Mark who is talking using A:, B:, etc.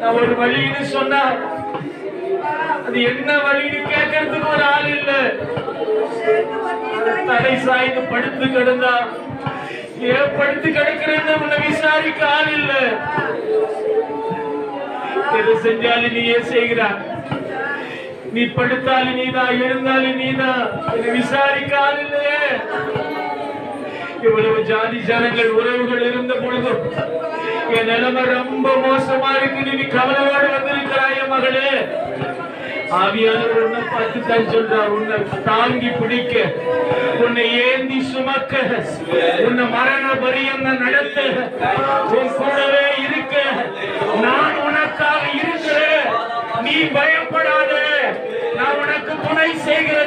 A: நான் ஒரு வழின்னு சொன்னா அது என்ன வழின்னு கேட்கறதுக்கு ஒரு ஆள் இல்ல. தலை சாய்ந்து படுத்து கிடந்தா ஏன் படுத்து கிடக்கிறேன்னு உன்னை விசாரிக்க ஆள் இல்ல. எது செஞ்சாலும் நீயே செய்கிறா. நீ படுத்தாலும் நீதான், எழுந்தாலும் நீதான், விசாரிக்க ஆள் இல்லையே. இவ்வளவு ஜாதி ஜனங்கள் உறவுகள் இருந்த பொழுதும் என் நிலைமை ரொம்ப மோசமா இருக்கு. நீ கவலையோடு வந்திருக்கிறாய மகளே. ஆவியானவர் உன்னை பார்த்து தான் சொல்றார், உன்னை தாங்கி பிடிக்க, உன்னை ஏந்தி சுமக்க, உன்னை மரண பரியங்க நடத்த, உன் கூடவே இருக்க நான் உனக்காக இருக்கிறேன். நீ பயப்படாத, நான் உனக்கு துணை செய்கிறேன்.